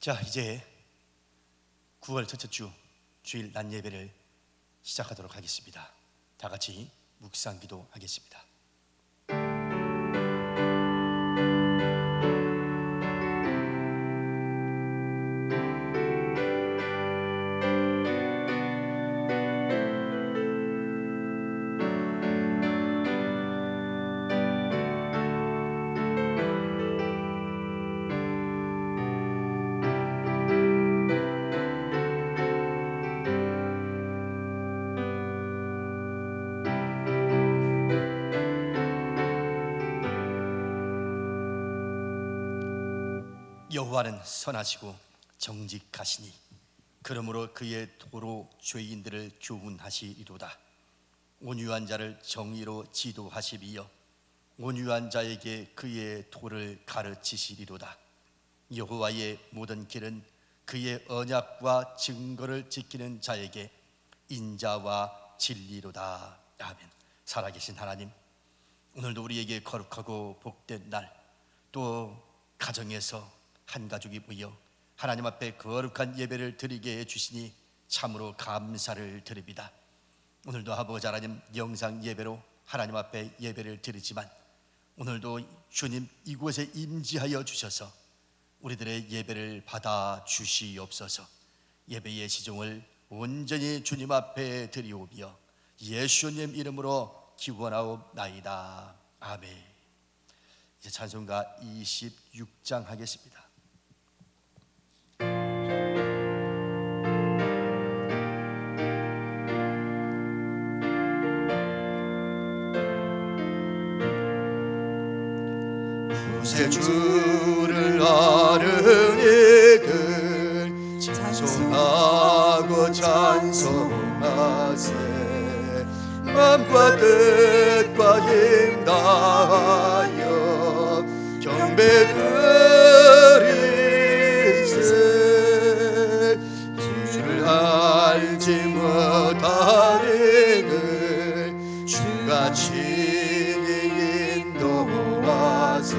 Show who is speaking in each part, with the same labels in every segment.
Speaker 1: 자, 이제 9월 첫째 주 주일 낮 예배를 시작하도록 하겠습니다. 다 같이 묵상 기도하겠습니다. 여호와는 선하시고 정직하시니 그러므로 그의 도로 죄인들을 교훈하시리로다. 온유한 자를 정의로 지도하시리여 온유한 자에게 그의 도를 가르치시리로다. 여호와의 모든 길은 그의 언약과 증거를 지키는 자에게 인자와 진리로다. 아멘. 살아계신 하나님, 오늘도 우리에게 거룩하고 복된 날, 또 가정에서 한 가족이 모여 하나님 앞에 거룩한 예배를 드리게 해주시니 참으로 감사를 드립니다. 오늘도 아버지 하나님 영상 예배로 하나님 앞에 예배를 드리지만 오늘도 주님 이곳에 임재하여 주셔서 우리들의 예배를 받아 주시옵소서. 예배의 시종을 온전히 주님 앞에 드리오며 예수님 이름으로 기원하옵나이다. 아멘. 이제 찬송가 26장 하겠습니다. 구세주를 아는 이들 찬송하고 찬송하세. 마음과 뜻과 힘 다하여 경배 드리세. 주를 알지 못하리는 주가 친히 인도하사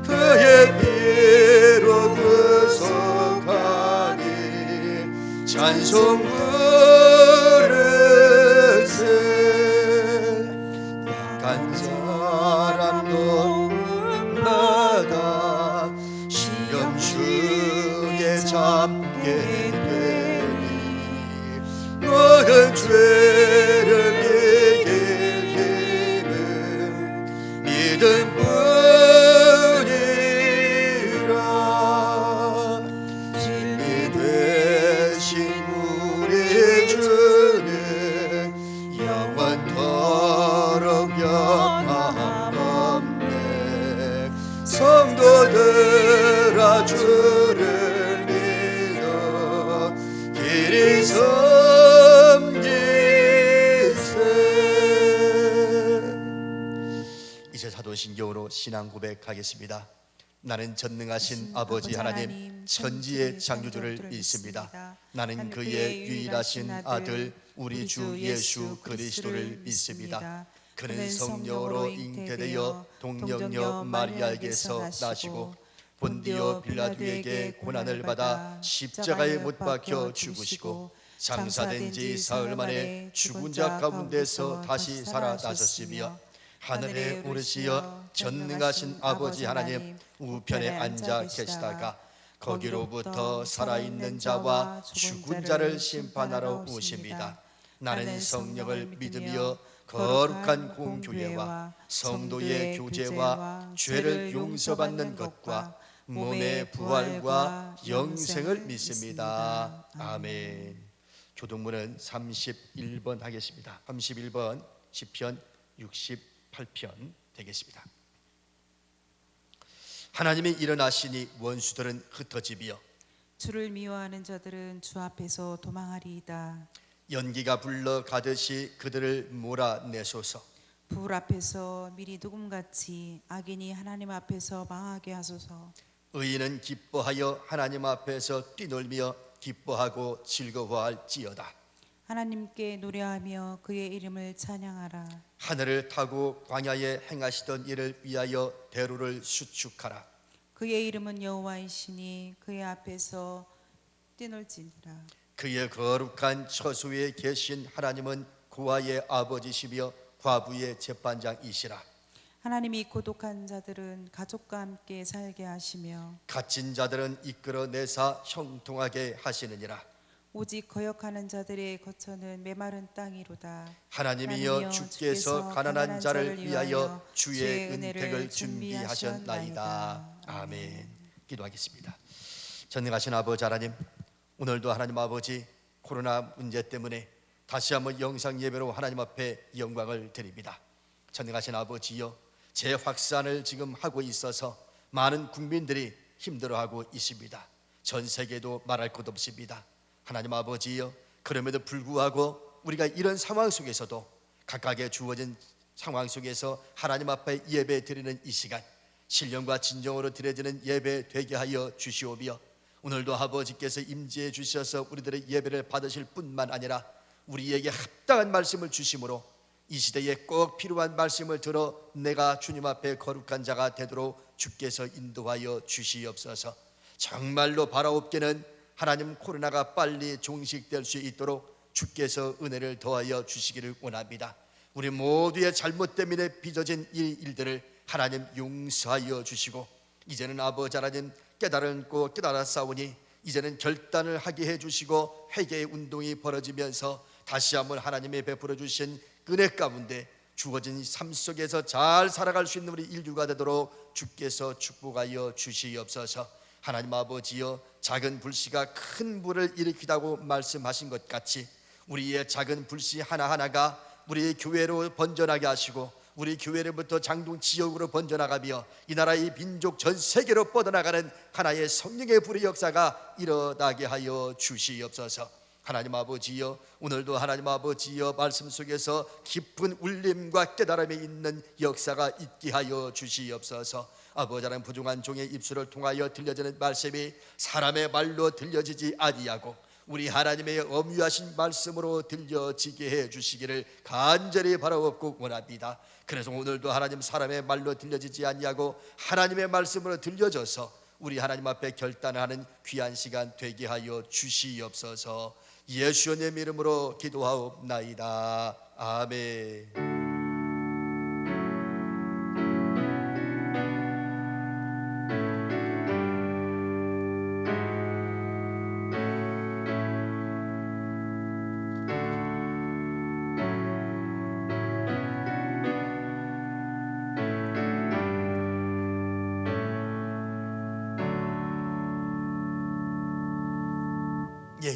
Speaker 1: 그의 피로 구속하니 찬송 부르세. 약한 사람도 나다 시험 중에 잡게 되니 모든 죄를 이길 힘은 믿음 성도들아 주를 믿어 길이 섬기세. 이제 사도신경으로 신앙 고백하겠습니다. 나는 전능하신 아버지 하나님 천지의 창조주를 믿습니다. 나는 그의 유일하신 아들 우리 주 예수 그리스도를 믿습니다. 그는 성령으로 잉태되어 동정녀 마리아에게서 나시고 본디오 빌라도에게 고난을 받아 십자가에 못 박혀 죽으시고 장사된 지 사흘 만에 죽은 자 가운데서 다시 살아나셨으며 하늘에 오르시어 전능하신 아버지 하나님 우편에 앉아 계시다가 거기로부터 살아있는 자와 죽은 자를 심판하러 오십니다. 나는 성령을 믿으며 거룩한 공교회와 성도의 교제와 죄를 용서받는 것과 몸의 부활과 영생을 믿습니다. 아멘. 교독문은 31번 하겠습니다. 31번 시편 68편 되겠습니다. 하나님이 일어나시니 원수들은 흩어지며
Speaker 2: 주를 미워하는 자들은 주 앞에서 도망하리이다.
Speaker 1: 연기가 불러 가듯이 그들을 몰아내소서.
Speaker 2: 불 앞에서 미리 누금같이 악인이 하나님 앞에서 망하게 하소서.
Speaker 1: 의인은 기뻐하여 하나님 앞에서 뛰놀며 기뻐하고 즐거워할지어다.
Speaker 2: 하나님께 노래하며 그의 이름을 찬양하라.
Speaker 1: 하늘을 타고 광야에 행하시던 일을 위하여 대로를 수축하라.
Speaker 2: 그의 이름은 여호와이시니 그의 앞에서 뛰놀지니라.
Speaker 1: 그의 거룩한 처소에 계신 하나님은 고아의 아버지시며 과부의 재판장이시라.
Speaker 2: 하나님이 고독한 자들은 가족과 함께 살게 하시며
Speaker 1: 갇힌 자들은 이끌어내사 형통하게 하시느니라.
Speaker 2: 오직 거역하는 자들의 거처는 메마른 땅이로다.
Speaker 1: 하나님이여 주께서 가난한 자를 위하여 주의 은택을 준비하셨나이다. 아멘. 기도하겠습니다. 전능하신 아버지 하나님, 오늘도 하나님 아버지 코로나 문제 때문에 다시 한번 영상 예배로 하나님 앞에 영광을 드립니다. 전능하신 아버지여, 재확산을 지금 하고 있어서 많은 국민들이 힘들어하고 있습니다. 전 세계도 말할 것 없습니다. 하나님 아버지여, 그럼에도 불구하고 우리가 이런 상황 속에서도 각각의 주어진 상황 속에서 하나님 앞에 예배 드리는 이 시간, 신령과 진정으로 드려지는 예배 되게 하여 주시오며, 오늘도 아버지께서 임재해 주셔서 우리들의 예배를 받으실 뿐만 아니라 우리에게 합당한 말씀을 주심으로 이 시대에 꼭 필요한 말씀을 들어 내가 주님 앞에 거룩한 자가 되도록 주께서 인도하여 주시옵소서. 정말로 바라옵기는 하나님 코로나가 빨리 종식될 수 있도록 주께서 은혜를 더하여 주시기를 원합니다. 우리 모두의 잘못 때문에 빚어진 이 일들을 하나님 용서하여 주시고, 이제는 아버지 하나님 깨달고 깨달았사오니 이제는 결단을 하게 해주시고 회개의 운동이 벌어지면서 다시 한번 하나님의 베풀어 주신 은혜 가운데 주어진 삶 속에서 잘 살아갈 수 있는 우리 인류가 되도록 주께서 축복하여 주시옵소서. 하나님 아버지여, 작은 불씨가 큰 불을 일으키다고 말씀하신 것 같이 우리의 작은 불씨 하나하나가 우리 교회로 번져나게 하시고 우리 교회로부터 장동 지역으로 번져나가며 이 나라의 민족 전 세계로 뻗어나가는 하나의 성령의 불의 역사가 일어나게 하여 주시옵소서. 하나님 아버지여, 오늘도 하나님 아버지여 말씀 속에서 깊은 울림과 깨달음이 있는 역사가 있게 하여 주시옵소서. 아버지 하나님, 부중한 종의 입술을 통하여 들려지는 말씀이 사람의 말로 들려지지 아니하고 우리 하나님의 엄유하신 말씀으로 들려지게 해 주시기를 간절히 바라옵고 원합니다. 그래서 오늘도 하나님 사람의 말로 들려지지 아니하고 하나님의 말씀으로 들려져서 우리 하나님 앞에 결단하는 귀한 시간 되게 하여 주시옵소서. 예수님 이름으로 기도하옵나이다. 아멘.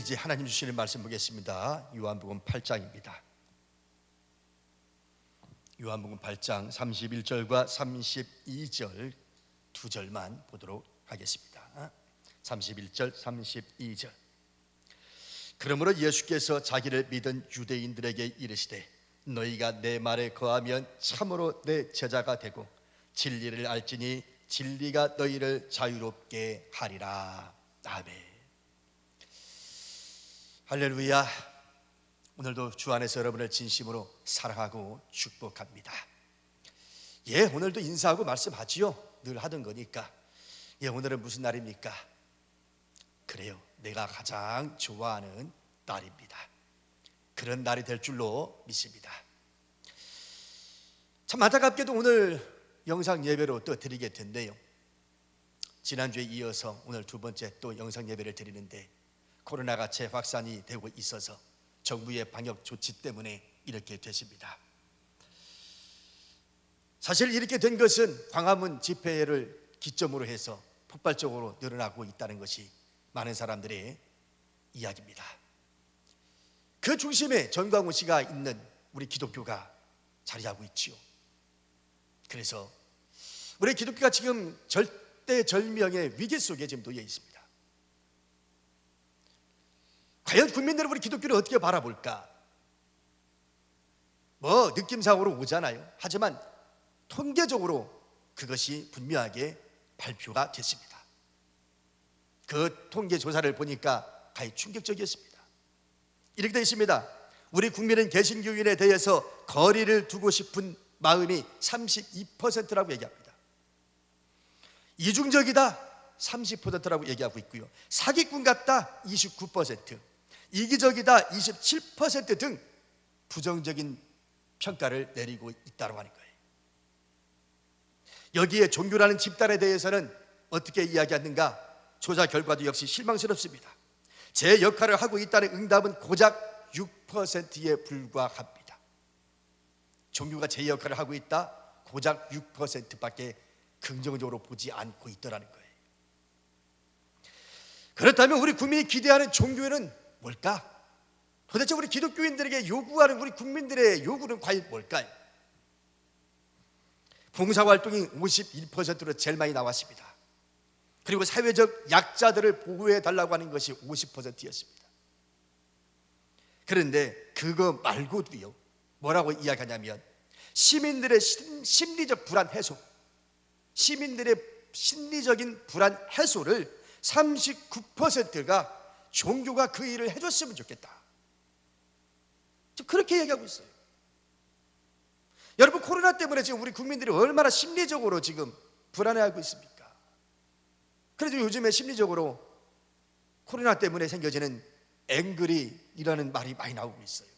Speaker 1: 이제 하나님 주시는 말씀 보겠습니다. 요한복음 8장입니다. 요한복음 8장 31절과 32절 두 절만 보도록 하겠습니다. 31절 32절. 그러므로 예수께서 자기를 믿은 유대인들에게 이르시되 너희가 내 말에 거하면 참으로 내 제자가 되고 진리를 알지니 진리가 너희를 자유롭게 하리라. 아멘. 할렐루야. 오늘도 주 안에서 여러분을 진심으로 사랑하고 축복합니다. 오늘도 인사하고 말씀하지요. 늘 하던 거니까. 오늘은 무슨 날입니까? 그래요, 내가 가장 좋아하는 날입니다. 그런 날이 될 줄로 믿습니다. 참 안타깝게도 오늘 영상 예배로 또 드리게 된대요. 지난주에 이어서 오늘 두 번째 또 영상 예배를 드리는데 코로나가 재확산이 되고 있어서 정부의 방역 조치 때문에 이렇게 됐습니다. 사실 이렇게 된 것은 광화문 집회를 기점으로 해서 폭발적으로 늘어나고 있다는 것이 많은 사람들의 이야기입니다. 그 중심에 전광훈 씨가 있는 우리 기독교가 자리하고 있지요. 그래서 우리 기독교가 지금 절대절명의 위기 속에 지금 놓여 있습니다. 과연 국민들은 우리 기독교를 어떻게 바라볼까? 느낌상으로 오잖아요. 하지만 통계적으로 그것이 분명하게 발표가 됐습니다. 그 통계 조사를 보니까 가히 충격적이었습니다. 이렇게 되어 있습니다. 우리 국민은 개신교인에 대해서 거리를 두고 싶은 마음이 32%라고 얘기합니다. 이중적이다 30%라고 얘기하고 있고요. 사기꾼 같다 29%, 이기적이다 27% 등 부정적인 평가를 내리고 있다고 하는 거예요. 여기에 종교라는 집단에 대해서는 어떻게 이야기하는가? 조사 결과도 역시 실망스럽습니다. 제 역할을 하고 있다는 응답은 고작 6%에 불과합니다. 종교가 제 역할을 하고 있다? 고작 6%밖에 긍정적으로 보지 않고 있더라는 거예요. 그렇다면 우리 국민이 기대하는 종교는 뭘까? 도대체 우리 기독교인들에게 요구하는 우리 국민들의 요구는 과연 뭘까요? 봉사활동이 51%로 제일 많이 나왔습니다. 그리고 사회적 약자들을 보호해 달라고 하는 것이 50%였습니다. 그런데 그거 말고도요, 뭐라고 이야기하냐면 시민들의 심리적 불안 해소, 시민들의 심리적인 불안 해소를 39%가 종교가 그 일을 해줬으면 좋겠다, 그렇게 얘기하고 있어요. 여러분, 코로나 때문에 지금 우리 국민들이 얼마나 심리적으로 지금 불안해하고 있습니까? 그래도 요즘에 심리적으로 코로나 때문에 생겨지는 앵그리라는 말이 많이 나오고 있어요.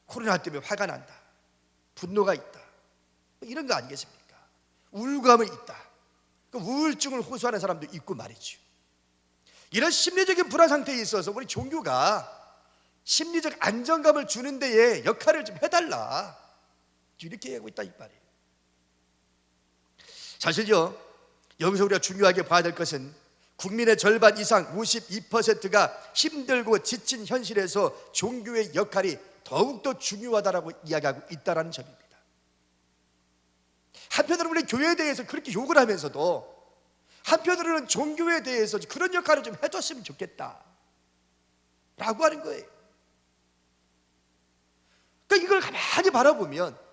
Speaker 1: 코로나 때문에 화가 난다, 분노가 있다, 이런 거 아니겠습니까? 우울감이 있다, 우울증을 호소하는 사람도 있고 말이죠. 이런 심리적인 불안 상태에 있어서 우리 종교가 심리적 안정감을 주는 데에 역할을 좀 해달라, 이렇게 얘기하고 있다 이 말이에요. 사실요, 여기서 우리가 중요하게 봐야 될 것은 국민의 절반 이상 52%가 힘들고 지친 현실에서 종교의 역할이 더욱더 중요하다라고 이야기하고 있다는 점입니다. 한편으로는 우리 교회에 대해서 그렇게 욕을 하면서도 한편으로는 종교에 대해서 그런 역할을 좀 해줬으면 좋겠다 라고 하는 거예요. 그러니까 이걸 가만히 바라보면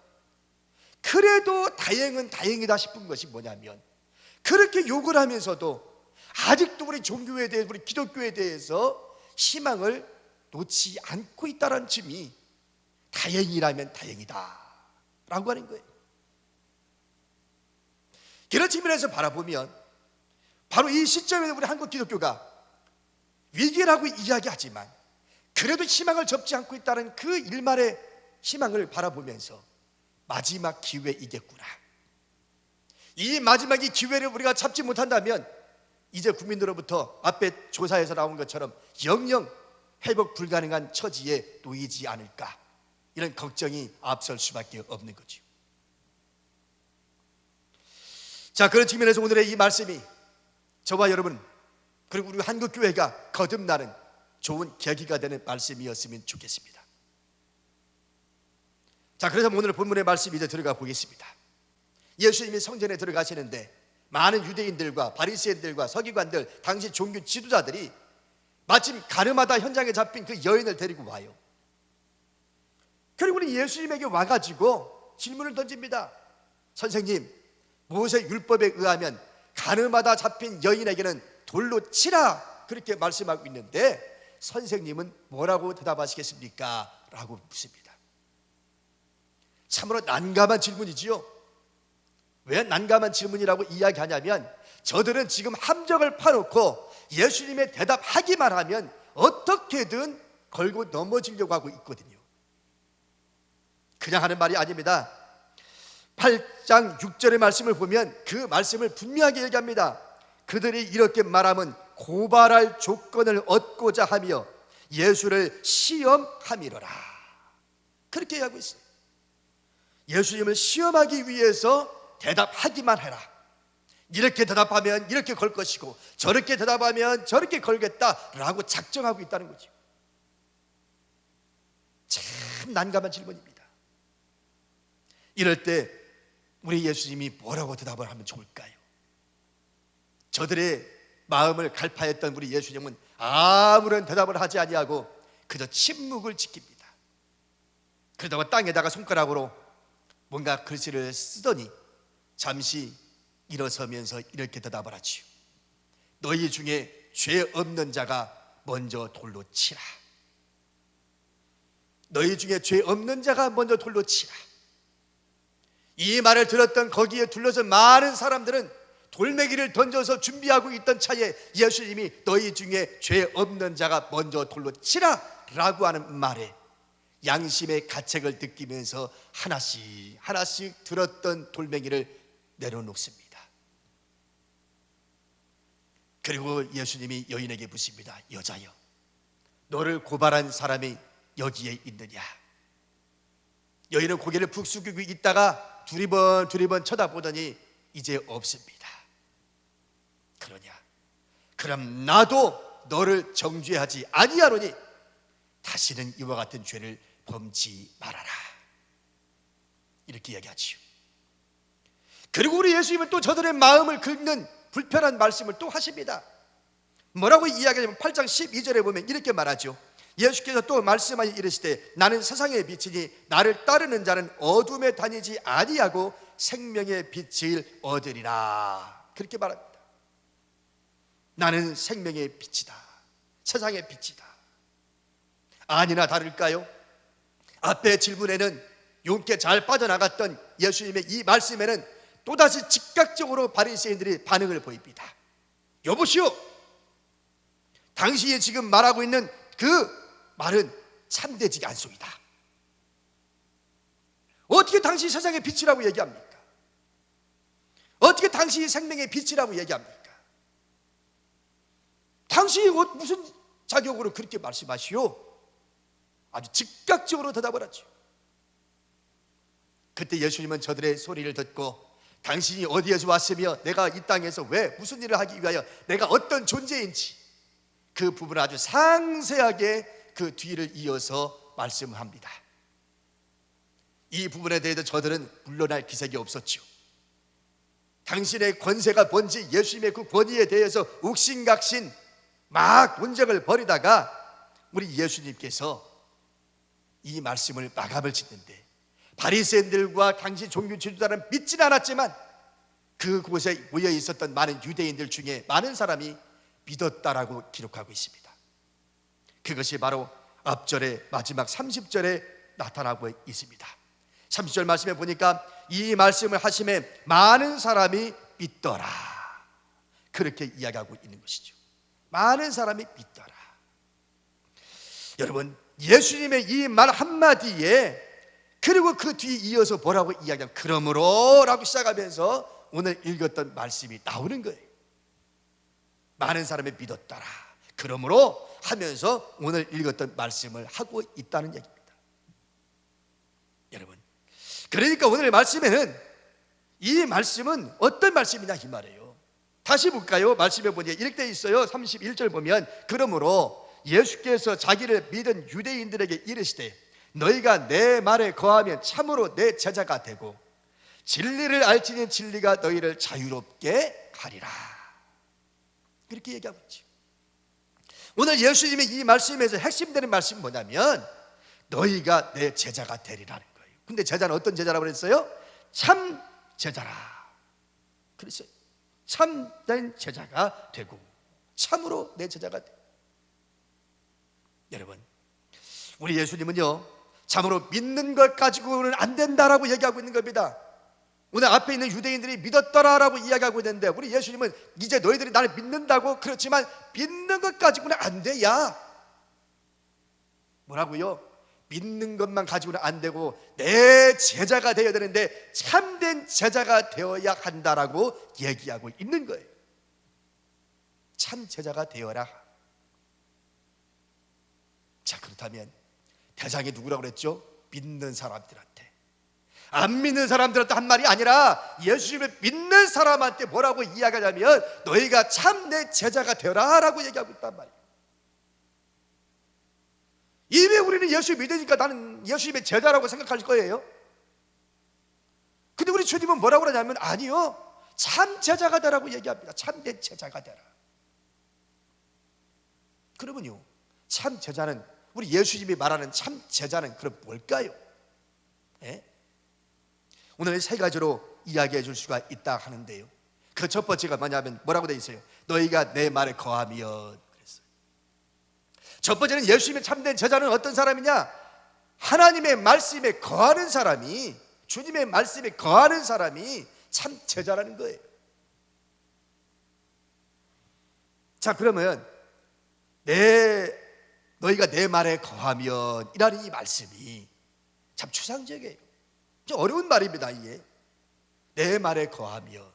Speaker 1: 그래도 다행은 다행이다 싶은 것이 뭐냐면, 그렇게 욕을 하면서도 아직도 우리 종교에 대해, 우리 기독교에 대해서 희망을 놓지 않고 있다는 점이 다행이라면 다행이다 라고 하는 거예요. 그런 측면에서 바라보면 바로 이 시점에서 우리 한국 기독교가 위기라고 이야기하지만 그래도 희망을 접지 않고 있다는 그 일말의 희망을 바라보면서 마지막 기회이겠구나, 이 마지막이 기회를 우리가 잡지 못한다면 이제 국민들로부터 앞에 조사에서 나온 것처럼 영영 회복 불가능한 처지에 놓이지 않을까, 이런 걱정이 앞설 수밖에 없는 거죠. 자, 그런 측면에서 오늘의 이 말씀이 저와 여러분 그리고 우리 한국교회가 거듭나는 좋은 계기가 되는 말씀이었으면 좋겠습니다. 자, 그래서 오늘 본문의 말씀 이제 들어가 보겠습니다. 예수님이 성전에 들어가시는데 많은 유대인들과 바리새인들과 서기관들, 당시 종교 지도자들이 마침 가늠하다 현장에 잡힌 그 여인을 데리고 와요. 그리고 우리 예수님에게 와가지고 질문을 던집니다. 선생님, 모세 율법에 의하면 가늠하다 잡힌 여인에게는 돌로 치라, 그렇게 말씀하고 있는데 선생님은 뭐라고 대답하시겠습니까? 라고 묻습니다. 참으로 난감한 질문이지요. 왜 난감한 질문이라고 이야기하냐면 저들은 지금 함정을 파놓고 예수님의 대답하기만 하면 어떻게든 걸고 넘어지려고 하고 있거든요. 그냥 하는 말이 아닙니다. 8장 6절의 말씀을 보면 그 말씀을 분명하게 얘기합니다. 그들이 이렇게 말하면 고발할 조건을 얻고자 하며 예수를 시험함이로라, 그렇게 얘기하고 있어요. 예수님을 시험하기 위해서 대답하기만 해라, 이렇게 대답하면 이렇게 걸 것이고 저렇게 대답하면 저렇게 걸겠다라고 작정하고 있다는 거죠. 참 난감한 질문입니다. 이럴 때 우리 예수님이 뭐라고 대답을 하면 좋을까요? 저들의 마음을 갈파했던 우리 예수님은 아무런 대답을 하지 아니하고 그저 침묵을 지킵니다. 그러다가 땅에다가 손가락으로 뭔가 글씨를 쓰더니 잠시 일어서면서 이렇게 대답을 하지요. 너희 중에 죄 없는 자가 먼저 돌로 치라. 너희 중에 죄 없는 자가 먼저 돌로 치라. 이 말을 들었던 거기에 둘러서 많은 사람들은 돌멩이를 던져서 준비하고 있던 차에 예수님이 너희 중에 죄 없는 자가 먼저 돌로 치라 라고 하는 말에 양심의 가책을 느끼면서 하나씩 하나씩 들었던 돌멩이를 내려놓습니다. 그리고 예수님이 여인에게 묻습니다. 여자여, 너를 고발한 사람이 여기에 있느냐? 여인은 고개를 푹 숙이고 있다가 두리번 쳐다보더니 이제 없습니다. 그러냐? 그럼 나도 너를 정죄하지 아니하노니 다시는 이와 같은 죄를 범치 말아라. 이렇게 이야기하지요. 그리고 우리 예수님은 또 저들의 마음을 긁는 불편한 말씀을 또 하십니다. 뭐라고 이야기하냐면 8장 12절에 보면 이렇게 말하죠. 예수께서 또 말씀하여 이르시되 나는 세상의 빛이니 나를 따르는 자는 어둠에 다니지 아니하고 생명의 빛을 얻으리라. 그렇게 말합니다. 나는 생명의 빛이다. 세상의 빛이다. 아니나 다를까요? 앞에 질문에는 용케 잘 빠져나갔던 예수님의 이 말씀에는 또다시 즉각적으로 바리새인들이 반응을 보입니다. 여보시오, 당신이 지금 말하고 있는 그 말은 참되지 않소이다. 어떻게 당신이 세상의 빛이라고 얘기합니까? 어떻게 당신이 생명의 빛이라고 얘기합니까? 당신이 무슨 자격으로 그렇게 말씀하시오? 아주 즉각적으로 대답을 하죠. 그때 예수님은 저들의 소리를 듣고 당신이 어디에서 왔으며 내가 이 땅에서 왜 무슨 일을 하기 위하여 내가 어떤 존재인지 그 부분을 아주 상세하게 그 뒤를 이어서 말씀합니다. 이 부분에 대해서 저들은 물러날 기색이 없었죠. 당신의 권세가 뭔지 예수님의 그 권위에 대해서 욱신각신 막 논쟁을 벌이다가 우리 예수님께서 이 말씀을 마감을 짓는데 바리새인들과 당시 종교 지도자는 믿지는 않았지만 그곳에 모여 있었던 많은 유대인들 중에 많은 사람이 믿었다라고 기록하고 있습니다. 그것이 바로 앞절의 마지막 30절에 나타나고 있습니다. 30절 말씀에 보니까 이 말씀을 하심에 많은 사람이 믿더라. 그렇게 이야기하고 있는 것이죠. 많은 사람이 믿더라. 여러분, 예수님의 이 말 한마디에 그리고 그 뒤에 이어서 뭐라고 이야기하면 그러므로 라고 시작하면서 오늘 읽었던 말씀이 나오는 거예요. 많은 사람이 믿었더라. 그러므로 하면서 오늘 읽었던 말씀을 하고 있다는 얘기입니다. 여러분, 그러니까 오늘 말씀에는 이 말씀은 어떤 말씀이냐 이 말이에요. 다시 볼까요? 말씀에 보니 이렇게 되어 있어요. 31절 보면 그러므로 예수께서 자기를 믿은 유대인들에게 이르시되 너희가 내 말에 거하면 참으로 내 제자가 되고 진리를 알지니 진리가 너희를 자유롭게 하리라. 그렇게 얘기하고 있죠. 오늘 예수님의 이 말씀에서 핵심되는 말씀이 뭐냐면 너희가 내 제자가 되리라는 거예요. 근데 제자는 어떤 제자라고 그랬어요? 참 제자라 그랬어요. 참된 제자가 되고 참으로 내 제자가 되고. 여러분, 우리 예수님은요 참으로 믿는 것 가지고는 안 된다라고 얘기하고 있는 겁니다. 오늘 앞에 있는 유대인들이 믿었더라라고 이야기하고 있는데 우리 예수님은 이제 너희들이 나를 믿는다고 그렇지만 믿는 것 가지고는 안 돼야 뭐라고요? 믿는 것만 가지고는 안 되고 내 제자가 되어야 되는데 참된 제자가 되어야 한다라고 얘기하고 있는 거예요. 참 제자가 되어라. 자, 그렇다면 대상이 누구라고 그랬죠? 믿는 사람들한테. 안 믿는 사람들한테 한 말이 아니라 예수님을 믿는 사람한테 뭐라고 이야기하냐면 너희가 참 내 제자가 되어라 라고 얘기하고 있단 말이에요. 이미 우리는 예수 믿으니까 나는 예수님의 제자라고 생각할 거예요. 근데 우리 주님은 뭐라고 그러냐면 아니요, 참 제자가 되라고 얘기합니다. 참된 제자가 되라. 그러면요, 참 제자는 우리 예수님이 말하는 참 제자는 그럼 뭘까요? 예? 오늘 세 가지로 이야기해 줄 수가 있다 하는데요. 그 첫 번째가 뭐냐면 뭐라고 되어 있어요? 너희가 내 말에 거하면 그랬어요. 첫 번째는 예수님의 참된 제자는 어떤 사람이냐? 하나님의 말씀에 거하는 사람이, 주님의 말씀에 거하는 사람이 참 제자라는 거예요. 자, 그러면 너희가 내 말에 거하면 이라는 이 말씀이 참 추상적이에요. 좀 어려운 말입니다. 이게 내 말에 거하면,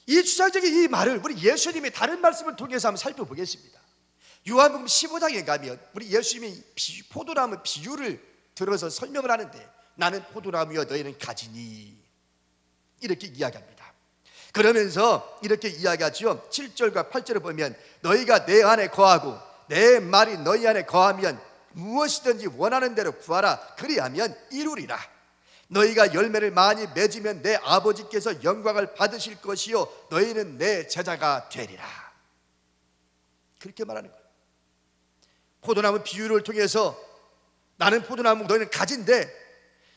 Speaker 1: 이 추상적인 이 말을 우리 예수님이 다른 말씀을 통해서 한번 살펴보겠습니다. 요한복음 15장에 가면 우리 예수님이 포도나무 비유를 들어서 설명을 하는데, 나는 포도나무여 너희는 가지니, 이렇게 이야기합니다. 그러면서 이렇게 이야기하죠. 7절과 8절을 보면 너희가 내 안에 거하고 내 말이 너희 안에 거하면 무엇이든지 원하는 대로 구하라. 그리하면 이루리라. 너희가 열매를 많이 맺으면 내 아버지께서 영광을 받으실 것이요 너희는 내 제자가 되리라. 그렇게 말하는 거예요. 포도나무 비유를 통해서 나는 포도나무 너희는 가지인데,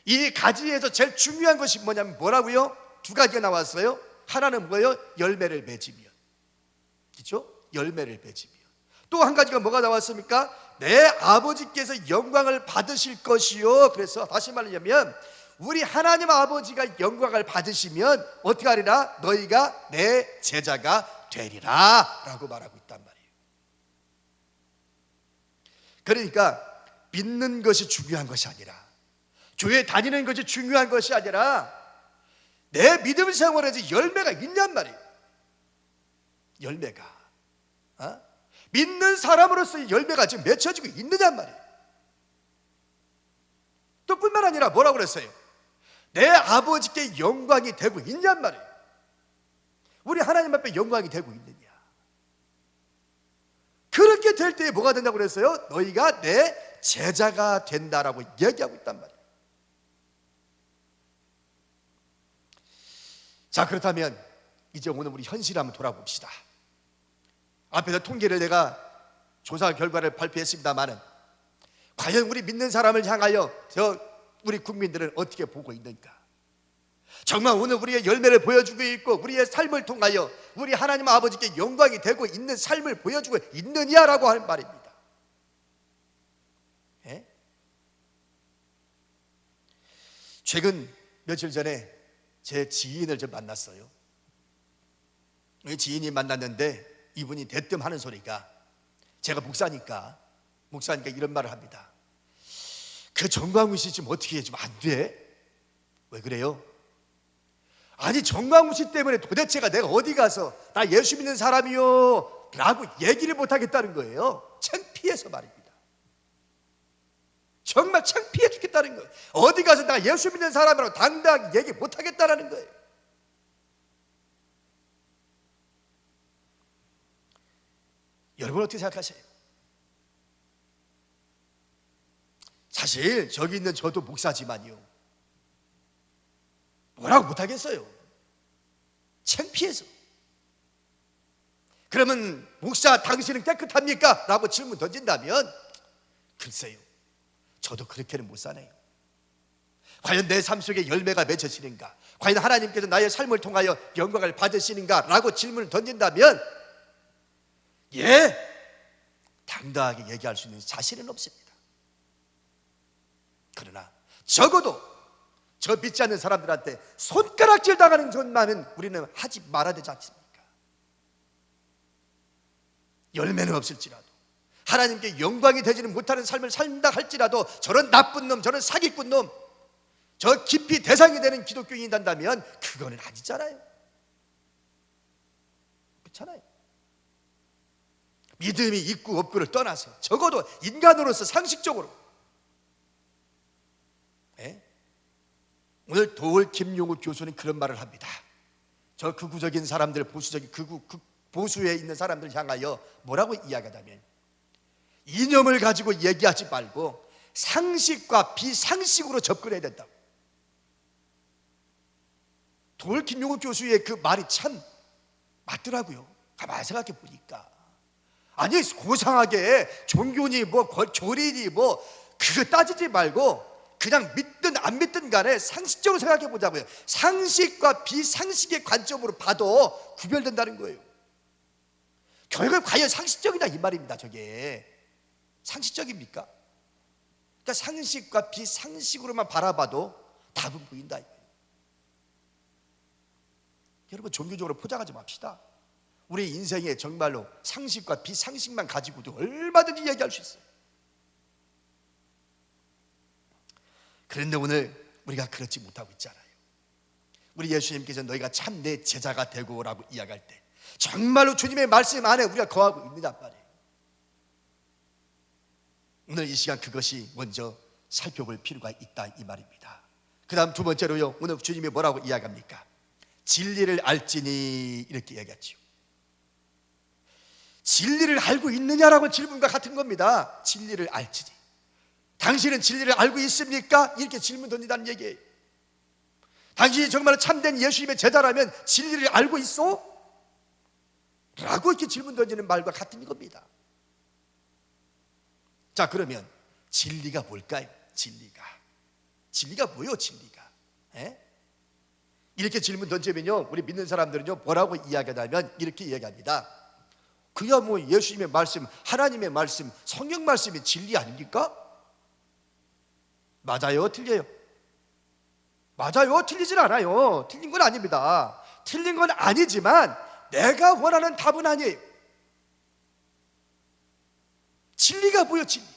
Speaker 1: 이 가지에서 제일 중요한 것이 뭐냐면 뭐라고요? 두 가지가 나왔어요. 하나는 뭐예요? 열매를 맺으면, 그렇죠? 열매를 맺으면. 또 한 가지가 뭐가 나왔습니까? 내 아버지께서 영광을 받으실 것이요. 그래서 다시 말하자면 우리 하나님 아버지가 영광을 받으시면 어떻게 하리라? 너희가 내 제자가 되리라 라고 말하고 있단 말이에요. 그러니까 믿는 것이 중요한 것이 아니라, 교회 다니는 것이 중요한 것이 아니라, 내 믿음 생활에서 열매가 있냔 말이에요. 열매가 믿는 사람으로서의 열매가 지금 맺혀지고 있느냔 말이에요. 또 뿐만 아니라 뭐라고 그랬어요? 내 아버지께 영광이 되고 있냔 말이에요. 우리 하나님 앞에 영광이 되고 있느냐? 그렇게 될 때에 뭐가 된다고 그랬어요? 너희가 내 제자가 된다라고 얘기하고 있단 말이에요. 자, 그렇다면 이제 오늘 우리 현실을 한번 돌아봅시다. 앞에서 통계를 내가 조사 결과를 발표했습니다마는 과연 우리 믿는 사람을 향하여 우리 국민들은 어떻게 보고 있는가? 정말 오늘 우리의 열매를 보여주고 있고 우리의 삶을 통하여 우리 하나님 아버지께 영광이 되고 있는 삶을 보여주고 있느냐라고 하는 말입니다. 예? 최근 며칠 전에 제 지인을 좀 만났어요. 지인이 만났는데 이분이 대뜸 하는 소리가, 제가 목사니까 이런 말을 합니다. 그 정광훈 씨 좀 어떻게 해, 좀 안 돼? 왜 그래요? 아니, 정광훈 씨 때문에 도대체가 내가 어디 가서 나 예수 믿는 사람이요 라고 얘기를 못 하겠다는 거예요. 창피해서 말입니다. 정말 창피해 죽겠다는 거예요. 어디 가서 나 예수 믿는 사람이라고 당당하게 얘기 못 하겠다는 거예요. 여러분 어떻게 생각하세요? 사실 저기 있는 저도 목사지만요, 뭐라고 못하겠어요. 창피해서. 그러면 목사 당신은 깨끗합니까? 라고 질문 던진다면 글쎄요, 저도 그렇게는 못 사네요. 과연 내 삶 속에 열매가 맺혀지는가? 과연 하나님께서 나의 삶을 통하여 영광을 받으시는가? 라고 질문을 던진다면 예, 당당하게 얘기할 수 있는 자신은 없습니다. 그러나 적어도 저 믿지 않는 사람들한테 손가락질 당하는 것만은 우리는 하지 말아야 되지 않습니까? 열매는 없을지라도, 하나님께 영광이 되지는 못하는 삶을 산다 할지라도, 저런 나쁜 놈, 저런 사기꾼 놈, 저 깊이 대상이 되는 기독교인이 된다면 그거는 아니잖아요. 그렇잖아요. 믿음이 있고 없고를 떠나서 적어도 인간으로서 상식적으로, 오늘 도올 김용욱 교수는 그런 말을 합니다. 저 극우적인 사람들, 보수적인 보수에 있는 사람들 향하여 뭐라고 이야기하냐면, 이념을 가지고 얘기하지 말고 상식과 비상식으로 접근해야 된다고. 도올 김용욱 교수의 그 말이 참 맞더라고요. 가만히 생각해 보니까, 아니 고상하게 종교니 뭐 교리니 뭐 그거 따지지 말고 그냥 믿든 안 믿든 간에 상식적으로 생각해 보자고요. 상식과 비상식의 관점으로 봐도 구별된다는 거예요. 교회가 과연 상식적이냐 이 말입니다. 저게 상식적입니까? 그러니까 상식과 비상식으로만 바라봐도 답은 보인다. 여러분 종교적으로 포장하지 맙시다. 우리 인생에 정말로 상식과 비상식만 가지고도 얼마든지 얘기할 수 있어요. 그런데 오늘 우리가 그렇지 못하고 있잖아요. 우리 예수님께서 너희가 참 내 제자가 되고 라고 이야기할 때 정말로 주님의 말씀 안에 우리가 거하고 있느냐 말이에요. 오늘 이 시간 그것이 먼저 살펴볼 필요가 있다 이 말입니다. 그 다음 두 번째로요, 오늘 주님이 뭐라고 이야기합니까? 진리를 알지니 이렇게 이야기하죠. 진리를 알고 있느냐라고 질문과 같은 겁니다. 진리를 알지니, 당신은 진리를 알고 있습니까? 이렇게 질문 던진다는 얘기예요. 당신이 정말 참된 예수님의 제자라면 진리를 알고 있어? 라고 이렇게 질문 던지는 말과 같은 겁니다. 자, 그러면 진리가 뭘까요? 진리가 뭐예요? 진리가 이렇게 질문 던지면요, 우리 믿는 사람들은요 뭐라고 이야기하냐면 이렇게 이야기합니다. 그야 뭐 예수님의 말씀, 하나님의 말씀, 성경 말씀이 진리 아닙니까? 맞아요? 틀려요? 맞아요? 틀리진 않아요. 틀린 건 아닙니다. 틀린 건 아니지만 내가 원하는 답은 아니에요. 진리가 뭐예요? 진리가.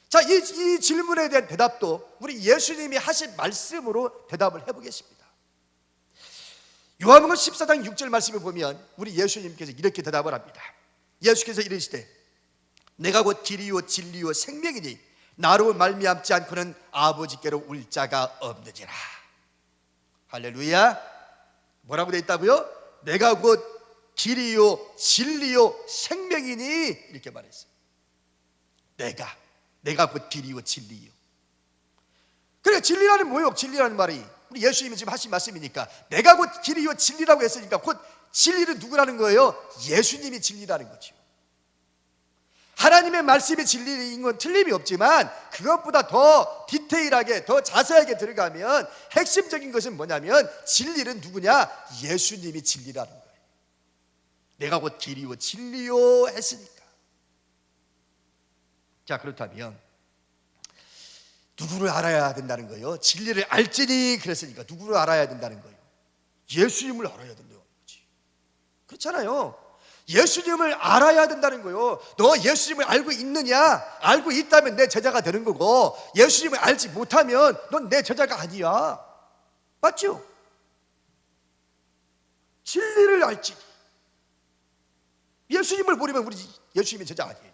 Speaker 1: 자, 이 질문에 대한 대답도 우리 예수님이 하신 말씀으로 대답을 해보겠습니다. 요한복음 14장 6절 말씀을 보면 우리 예수님께서 이렇게 대답을 합니다. 예수께서 이르시되 내가 곧 길이요 진리요 생명이니 나로 말미암지 않고는 아버지께로 올 자가 없느니라. 할렐루야. 뭐라고 되어 있다고요? 내가 곧 길이요 진리요 생명이니 이렇게 말했어요. 내가 곧 길이요 진리요. 그래, 진리라는 뭐예요? 진리라는 말이 우리 예수님이 지금 하신 말씀이니까 내가 곧 길이요 진리라고 했으니까 곧 진리는 누구라는 거예요? 예수님이 진리라는 거죠. 하나님의 말씀이 진리인 건 틀림이 없지만 그것보다 더 디테일하게, 더 자세하게 들어가면 핵심적인 것은 뭐냐면 진리는 누구냐? 예수님이 진리라는 거예요. 내가 곧 길이요 진리요 했으니까. 자, 그렇다면 누구를 알아야 된다는 거예요? 진리를 알지니 그랬으니까 누구를 알아야 된다는 거예요? 예수님을 알아야 된다는 거지. 그렇잖아요. 예수님을 알아야 된다는 거예요. 너 예수님을 알고 있느냐? 알고 있다면 내 제자가 되는 거고, 예수님을 알지 못하면 넌 내 제자가 아니야. 맞죠? 진리를 알지. 예수님을 모르면 우리 예수님의 제자 아니에요.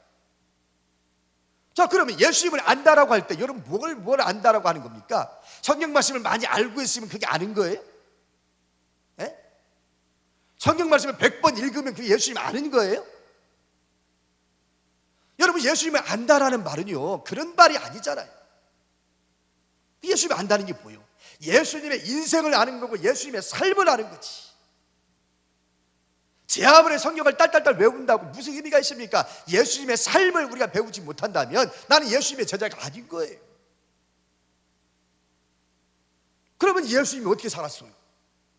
Speaker 1: 자, 그러면 예수님을 안다라고 할 때 여러분 뭘 안다라고 하는 겁니까? 성경 말씀을 많이 알고 있으면 그게 아는 거예요? 성경 말씀을 100번 읽으면 그게 예수님 아는 거예요? 여러분, 예수님을 안다라는 말은요 그런 말이 아니잖아요. 예수님을 안다는 게 뭐예요? 예수님의 인생을 아는 거고 예수님의 삶을 아는 거지. 제 아무리 성경을 딸딸딸 외운다고 무슨 의미가 있습니까? 예수님의 삶을 우리가 배우지 못한다면 나는 예수님의 제자가 아닌 거예요. 그러면 예수님이 어떻게 살았어요?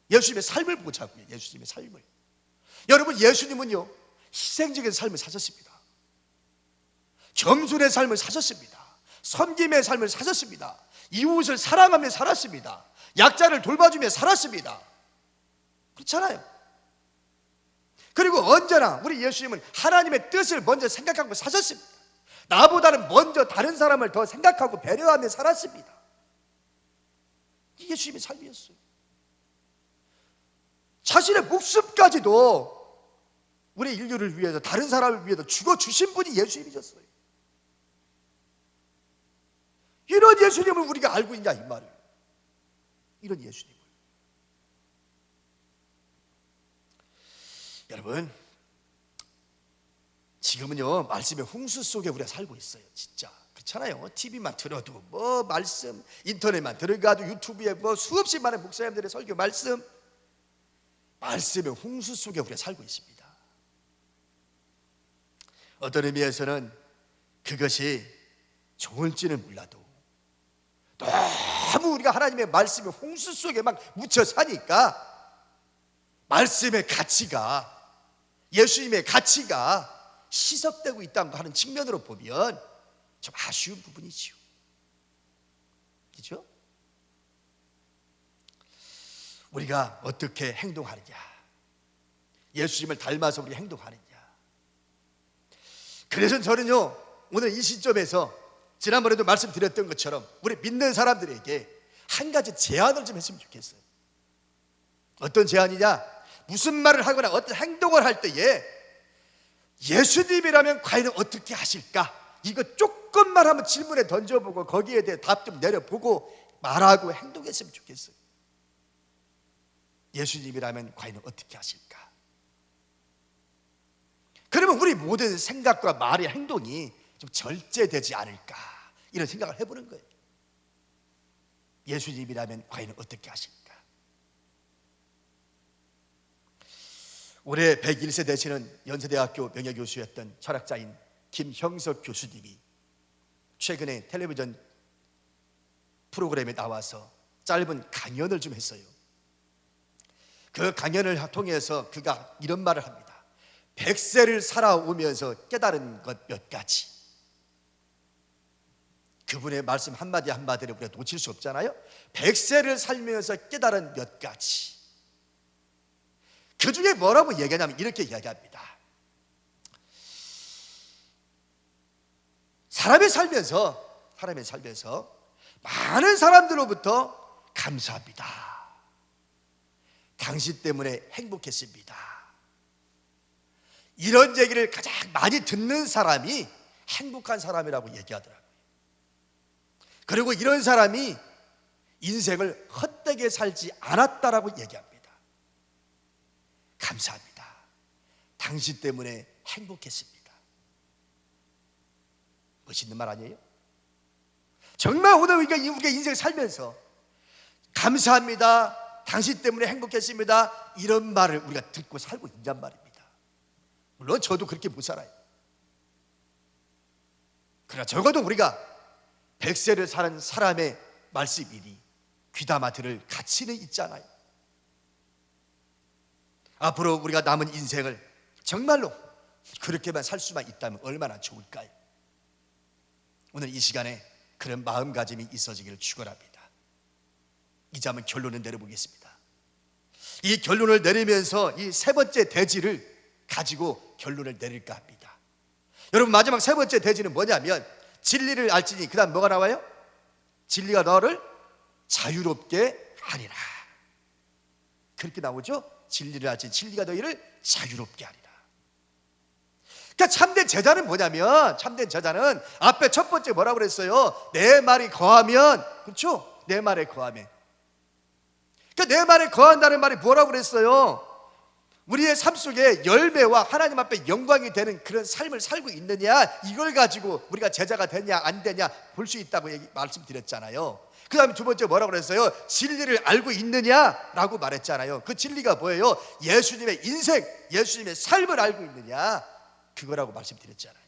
Speaker 1: 예수님의 삶을 보자고요. 예수님의 삶을. 여러분, 예수님은요 희생적인 삶을 사셨습니다. 겸손의 삶을 사셨습니다. 섬김의 삶을 사셨습니다. 이웃을 사랑하며 살았습니다. 약자를 돌봐주며 살았습니다. 그렇잖아요. 그리고 언제나 우리 예수님은 하나님의 뜻을 먼저 생각하고 사셨습니다. 나보다는 먼저 다른 사람을 더 생각하고 배려하며 살았습니다. 이게 예수님의 삶이었어요. 자신의 목숨까지도 우리 인류를 위해서, 다른 사람을 위해서 죽어주신 분이 예수님이셨어요. 이런 예수님을 우리가 알고 있냐 이 말이에요. 이런 예수님을. 여러분, 지금은요 말씀의 홍수 속에 우리가 살고 있어요. 진짜 그렇잖아요. TV만 들어도 뭐 말씀, 인터넷만 들어가도 유튜브에 뭐 수없이 많은 목사님들의 설교 말씀의 홍수 속에 우리가 살고 있습니다. 어떤 의미에서는 그것이 좋을지는 몰라도 너무 우리가 하나님의 말씀의 홍수 속에 막 묻혀 사니까 말씀의 가치가, 예수님의 가치가 희석되고 있다고 하는 측면으로 보면 좀 아쉬운 부분이지요. 그렇죠? 우리가 어떻게 행동하느냐, 예수님을 닮아서 우리 행동하느냐. 그래서 저는요, 오늘 이 시점에서 지난번에도 말씀드렸던 것처럼 우리 믿는 사람들에게 한 가지 제안을 좀 했으면 좋겠어요. 어떤 제안이냐? 무슨 말을 하거나 어떤 행동을 할 때에 예수님이라면 과연 어떻게 하실까? 이거 조금만 한번 질문에 던져보고 거기에 대해 답 좀 내려보고 말하고 행동했으면 좋겠어요. 예수님이라면 과연 어떻게 하실까? 그러면 우리 모든 생각과 말의 행동이 좀 절제되지 않을까, 이런 생각을 해보는 거예요. 예수님이라면 과연 어떻게 하실까? 올해 101세 되시는 연세대학교 명예교수였던 철학자인 김형석 교수님이 최근에 텔레비전 프로그램에 나와서 짧은 강연을 좀 했어요. 그 강연을 통해서 그가 이런 말을 합니다. 100세를 살아오면서 깨달은 것 몇 가지. 그분의 말씀 한마디 한마디를 우리가 놓칠 수 없잖아요. 100세를 살면서 깨달은 몇 가지. 그 중에 뭐라고 얘기하냐면 이렇게 이야기합니다. 사람이 살면서 많은 사람들로부터 감사합니다. 당신 때문에 행복했습니다. 이런 얘기를 가장 많이 듣는 사람이 행복한 사람이라고 얘기하더라고요. 그리고 이런 사람이 인생을 헛되게 살지 않았다라고 얘기합니다. 감사합니다. 당신 때문에 행복했습니다. 멋있는 말 아니에요? 정말 오늘 우리가 인생 살면서 감사합니다, 당신 때문에 행복했습니다, 이런 말을 우리가 듣고 살고 있단 말입니다. 물론 저도 그렇게 못 살아요. 그러나 적어도 우리가 100세를 사는 사람의 말씀이니 귀담아 들을 가치는 있잖아요. 앞으로 우리가 남은 인생을 정말로 그렇게만 살 수만 있다면 얼마나 좋을까요? 오늘 이 시간에 그런 마음가짐이 있어지기를 축원합니다. 이제 한번 결론을 내려보겠습니다. 이 결론을 내리면서 이 세 번째 대지를 가지고 결론을 내릴까 합니다. 여러분, 마지막 세 번째 대지는 뭐냐면 진리를 알지니, 그 다음 뭐가 나와요? 진리가 너를 자유롭게 하리라. 그렇게 나오죠? 진리를 알지니 진리가 너희를 자유롭게 하리라. 그러니까 참된 제자는 뭐냐면, 참된 제자는 앞에 첫 번째 뭐라고 그랬어요? 내 말이 거하면, 그렇죠? 내 말에 거하면. 그러니까 내 말에 거한다는 말이 뭐라고 그랬어요? 우리의 삶 속에 열매와 하나님 앞에 영광이 되는 그런 삶을 살고 있느냐, 이걸 가지고 우리가 제자가 되냐 안 되냐 볼 수 있다고 말씀드렸잖아요. 그 다음에 두 번째 뭐라고 그랬어요? 진리를 알고 있느냐라고 말했잖아요. 그 진리가 뭐예요? 예수님의 인생, 예수님의 삶을 알고 있느냐, 그거라고 말씀드렸잖아요.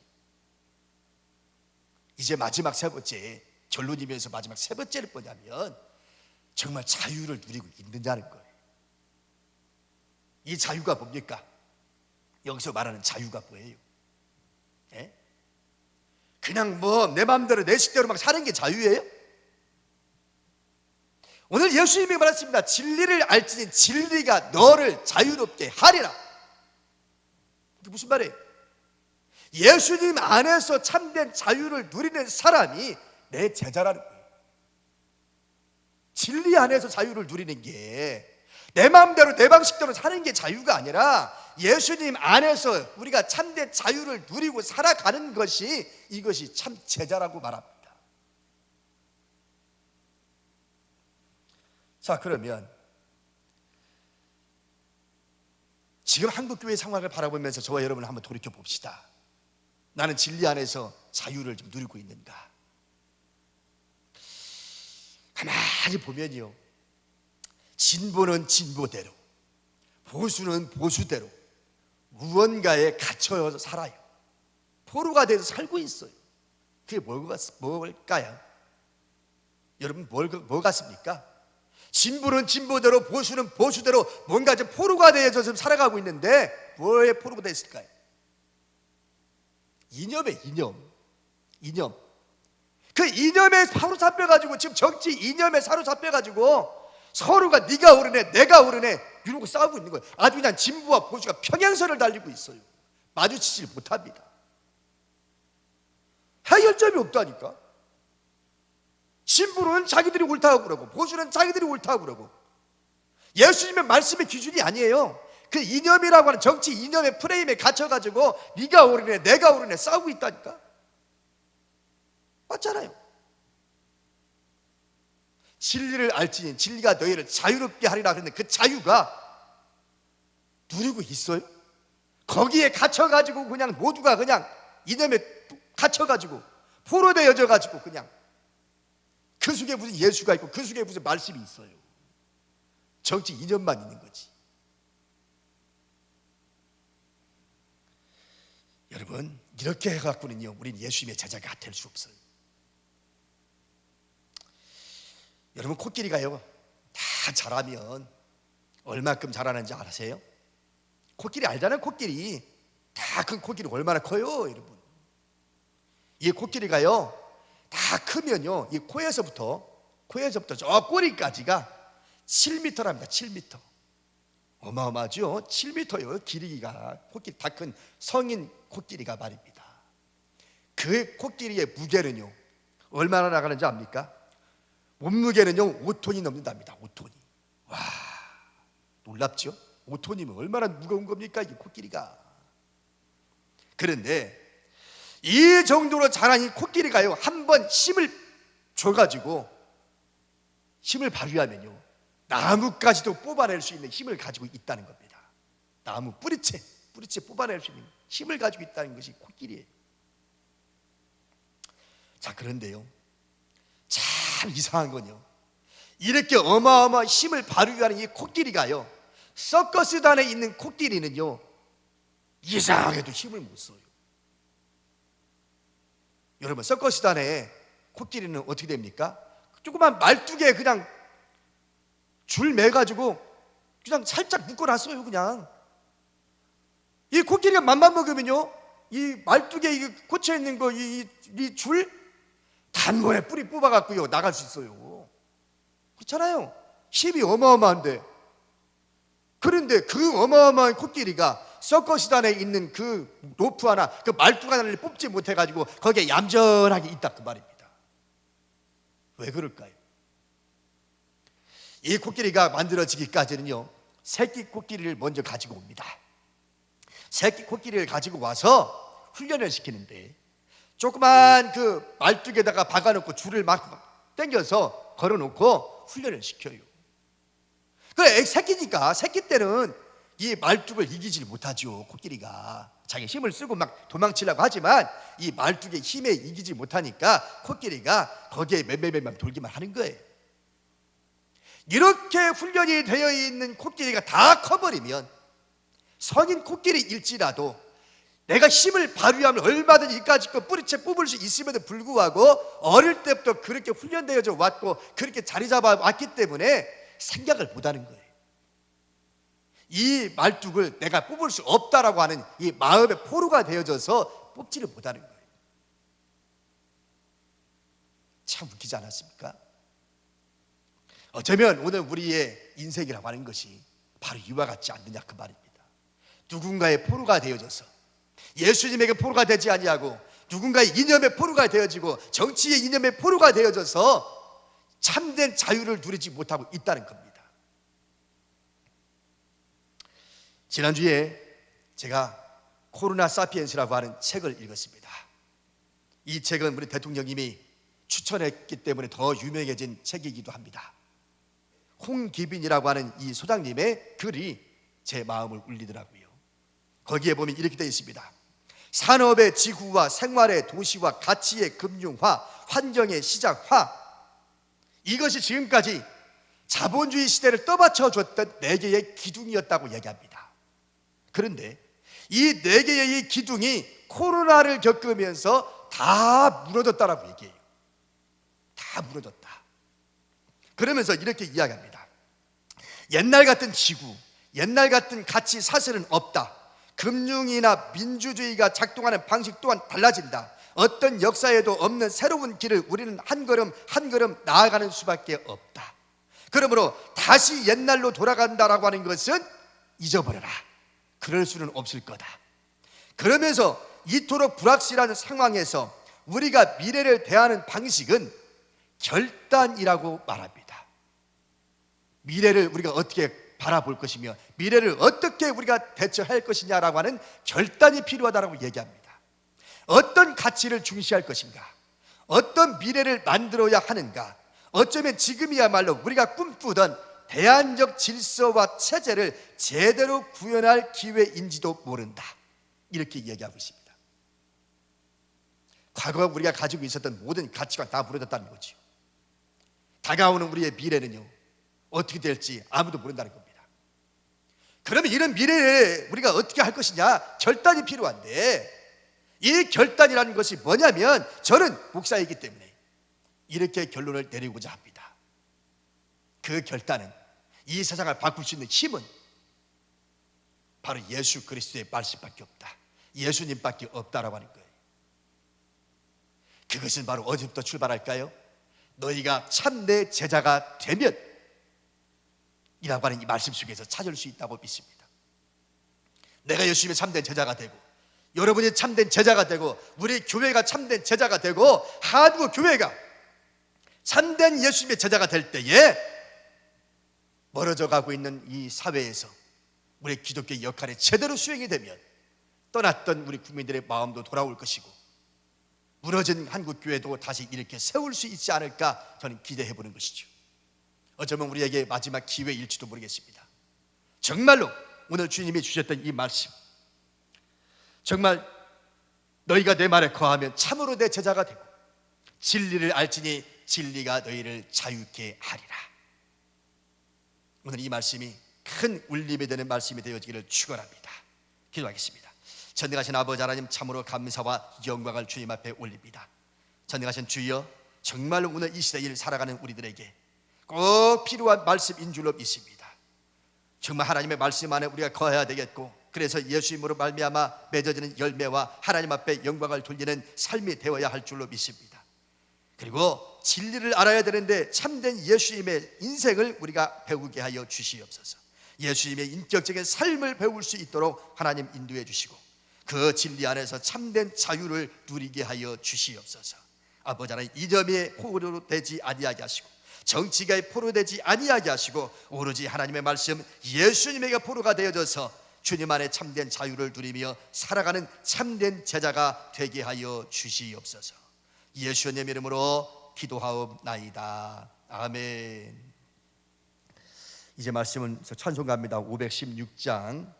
Speaker 1: 이제 마지막 세 번째, 결론이면서 마지막 세 번째는 뭐냐면 정말 자유를 누리고 있느냐는 거예요. 이 자유가 뭡니까? 여기서 말하는 자유가 뭐예요? 예? 그냥 뭐 내 마음대로 내 식대로 막 사는 게 자유예요? 오늘 예수님이 말했습니다. 진리를 알지니 진리가 너를 자유롭게 하리라. 이게 무슨 말이에요? 예수님 안에서 참된 자유를 누리는 사람이 내 제자라는 거예요. 진리 안에서 자유를 누리는 게 내 마음대로 내 방식대로 사는 게 자유가 아니라 예수님 안에서 우리가 참된 자유를 누리고 살아가는 것이, 이것이 참 제자라고 말합니다. 자, 그러면 지금 한국교회 상황을 바라보면서 저와 여러분 한번 돌이켜 봅시다. 나는 진리 안에서 자유를 좀 누리고 있는가? 가만히 보면요, 진보는 진보대로, 보수는 보수대로 무언가에 갇혀서 살아요. 포로가 돼서 살고 있어요. 그게 뭘까요? 여러분, 뭐 같습니까? 진보는 진보대로, 보수는 보수대로 뭔가 좀 포로가 되어서 좀 살아가고 있는데 뭐에 포로가 됐을까요? 이념에 이념. 그 이념에 사로잡혀가지고, 지금 정치 이념에 사로잡혀가지고 서로가 네가 옳으네 내가 옳으네 이러고 싸우고 있는 거예요. 아주 그냥 진보와 보수가 평행선을 달리고 있어요. 마주치질 못합니다. 해결점이 없다니까. 진보는 자기들이 옳다고 그러고 보수는 자기들이 옳다고 그러고. 예수님의 말씀의 기준이 아니에요. 그 이념이라고 하는 정치 이념의 프레임에 갇혀가지고 네가 옳으네 내가 옳으네 싸우고 있다니까. 맞잖아요. 진리를 알지니 진리가 너희를 자유롭게 하리라 그랬는데 그 자유가 누리고 있어요? 거기에 갇혀가지고 그냥 모두가 그냥 이념에 갇혀가지고 포로되어져가지고 그냥 그 속에 무슨 예수가 있고 그 속에 무슨 말씀이 있어요. 정치 이념만 있는 거지. 여러분, 이렇게 해갖고는요 우리는 예수님의 제자가 될 수 없어요. 여러분, 코끼리가요 다 자라면 얼마큼 자라는지 아세요? 코끼리 알잖아요. 코끼리 다 큰 코끼리 얼마나 커요 여러분. 이 코끼리가요 다 크면요 이 코에서부터 저 꼬리까지가 7m랍니다. 7m. 어마어마하죠. 7m요 길이가. 코끼리 다 큰 성인 코끼리가 말입니다. 그 코끼리의 무게는요 얼마나 나가는지 압니까? 몸무게는요 5톤이 넘는답니다. 5톤이. 와, 놀랍죠? 5톤이면 얼마나 무거운 겁니까 이 코끼리가. 그런데 이 정도로 자란 이 코끼리가요 한번 힘을 줘가지고 힘을 발휘하면요 나무까지도 뽑아낼 수 있는 힘을 가지고 있다는 겁니다. 나무 뿌리채 뽑아낼 수 있는 힘을 가지고 있다는 것이 코끼리예요. 자, 그런데요 참 이상한 건요 이렇게 어마어마한 힘을 발휘하는 이 코끼리가요 서커스단에 있는 코끼리는요 이상하게도 힘을 못 써요. 여러분, 서커스단에 코끼리는 어떻게 됩니까? 조그만 말뚝에 그냥 줄 매가지고 그냥 살짝 묶어놨어요. 그냥 이 코끼리가 맘만 먹으면요 이 말뚝에 이 꽂혀있는 거 이 줄 단번에 뿌리 뽑아갖고요 나갈 수 있어요. 그렇잖아요. 힘이 어마어마한데. 그런데 그 어마어마한 코끼리가 서커스단에 있는 그 로프 하나 그 말뚝 하나를 뽑지 못해가지고 거기에 얌전하게 있다 그 말입니다. 왜 그럴까요? 이 코끼리가 만들어지기까지는요 새끼 코끼리를 먼저 가지고 옵니다. 새끼 코끼리를 가지고 와서 훈련을 시키는데 조그만 그 말뚝에다가 박아놓고 줄을 막 당겨서 걸어놓고 훈련을 시켜요. 그래, 새끼니까 새끼 때는 이 말뚝을 이기질 못하죠. 코끼리가 자기 힘을 쓰고 막 도망치려고 하지만 이 말뚝의 힘에 이기지 못하니까 코끼리가 거기에 맴맴맴 돌기만 하는 거예요. 이렇게 훈련이 되어 있는 코끼리가 다 커버리면 성인 코끼리일지라도 내가 힘을 발휘하면 얼마든지 이까짓 거 뿌리채 뽑을 수 있음에도 불구하고 어릴 때부터 그렇게 훈련되어져 왔고 그렇게 자리 잡아 왔기 때문에 생각을 못하는 거예요. 이 말뚝을 내가 뽑을 수 없다라고 하는 이 마음의 포로가 되어져서 뽑지를 못하는 거예요. 참 웃기지 않았습니까? 어쩌면 오늘 우리의 인생이라고 하는 것이 바로 이와 같지 않느냐 그 말입니다. 누군가의 포로가 되어져서 예수님에게 포로가 되지 아니하고 누군가의 이념의 포로가 되어지고 정치의 이념의 포로가 되어져서 참된 자유를 누리지 못하고 있다는 겁니다. 지난주에 제가 코로나 사피엔스라고 하는 책을 읽었습니다. 이 책은 우리 대통령님이 추천했기 때문에 더 유명해진 책이기도 합니다. 홍기빈이라고 하는 이 소장님의 글이 제 마음을 울리더라고요. 거기에 보면 이렇게 되어 있습니다. 산업의 지구화, 생활의 도시화, 가치의 금융화, 환경의 시장화, 이것이 지금까지 자본주의 시대를 떠받쳐 줬던 4개의 기둥이었다고 얘기합니다. 그런데 이 4개의 이 기둥이 코로나를 겪으면서 다 무너졌다라고 얘기해요. 다 무너졌다. 그러면서 이렇게 이야기합니다. 옛날 같은 지구, 옛날 같은 가치 사슬은 없다. 금융이나 민주주의가 작동하는 방식 또한 달라진다. 어떤 역사에도 없는 새로운 길을 우리는 한 걸음 한 걸음 나아가는 수밖에 없다. 그러므로 다시 옛날로 돌아간다라고 하는 것은 잊어버려라. 그럴 수는 없을 거다. 그러면서 이토록 불확실한 상황에서 우리가 미래를 대하는 방식은 결단이라고 말합니다. 미래를 우리가 어떻게 바라볼 것이며 미래를 어떻게 우리가 대처할 것이냐라고 하는 결단이 필요하다고 얘기합니다. 어떤 가치를 중시할 것인가, 어떤 미래를 만들어야 하는가, 어쩌면 지금이야말로 우리가 꿈꾸던 대안적 질서와 체제를 제대로 구현할 기회인지도 모른다, 이렇게 얘기하고 있습니다. 과거 우리가 가지고 있었던 모든 가치가 다 무너졌다는 거죠. 다가오는 우리의 미래는요, 어떻게 될지 아무도 모른다는 겁니다. 그러면 이런 미래에 우리가 어떻게 할 것이냐, 결단이 필요한데, 이 결단이라는 것이 뭐냐면, 저는 목사이기 때문에 이렇게 결론을 내리고자 합니다. 그 결단은, 이 세상을 바꿀 수 있는 힘은 바로 예수 그리스도의 말씀밖에 없다, 예수님밖에 없다라고 하는 거예요. 그것은 바로 어디부터 출발할까요? 너희가 참내 제자가 되면 이라고 하는 이 말씀 속에서 찾을 수 있다고 믿습니다. 내가 예수님의 참된 제자가 되고, 여러분이 참된 제자가 되고, 우리 교회가 참된 제자가 되고, 한국 교회가 참된 예수님의 제자가 될 때에 멀어져 가고 있는 이 사회에서 우리 기독교의 역할이 제대로 수행이 되면 떠났던 우리 국민들의 마음도 돌아올 것이고, 무너진 한국교회도 다시 이렇게 세울 수 있지 않을까 저는 기대해 보는 것이죠. 어쩌면 우리에게 마지막 기회일지도 모르겠습니다. 정말로 오늘 주님이 주셨던 이 말씀, 정말 너희가 내 말에 거하면 참으로 내 제자가 되고 진리를 알지니 진리가 너희를 자유케 하리라. 오늘 이 말씀이 큰 울림이 되는 말씀이 되어지기를 축원합니다. 기도하겠습니다. 전능하신 아버지 하나님, 참으로 감사와 영광을 주님 앞에 올립니다. 전능하신 주여, 정말로 오늘 이 시대를 살아가는 우리들에게 꼭 필요한 말씀인 줄로 믿습니다. 정말 하나님의 말씀 안에 우리가 거해야 되겠고, 그래서 예수님으로 말미암아 맺어지는 열매와 하나님 앞에 영광을 돌리는 삶이 되어야 할 줄로 믿습니다. 그리고 진리를 알아야 되는데 참된 예수님의 인생을 우리가 배우게 하여 주시옵소서. 예수님의 인격적인 삶을 배울 수 있도록 하나님 인도해 주시고, 그 진리 안에서 참된 자유를 누리게 하여 주시옵소서. 아버지 하나님, 이념에 포로되지 아니하게 하시고, 정치가에 포로되지 아니하게 하시고, 오로지 하나님의 말씀 예수님에게 포로가 되어져서 주님 안에 참된 자유를 누리며 살아가는 참된 제자가 되게 하여 주시옵소서. 예수님 이름으로 기도하옵나이다. 아멘. 이제 말씀은 찬송가입니다. 516장.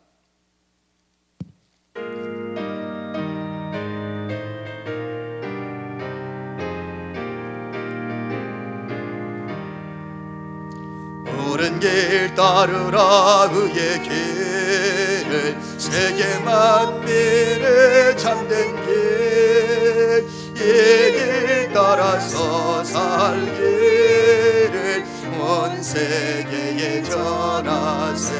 Speaker 1: 옳은 길 따르라 그의 길을, 세계 만민의 참된 길, 이 길 따라서 살기를 온 세계에 전하세.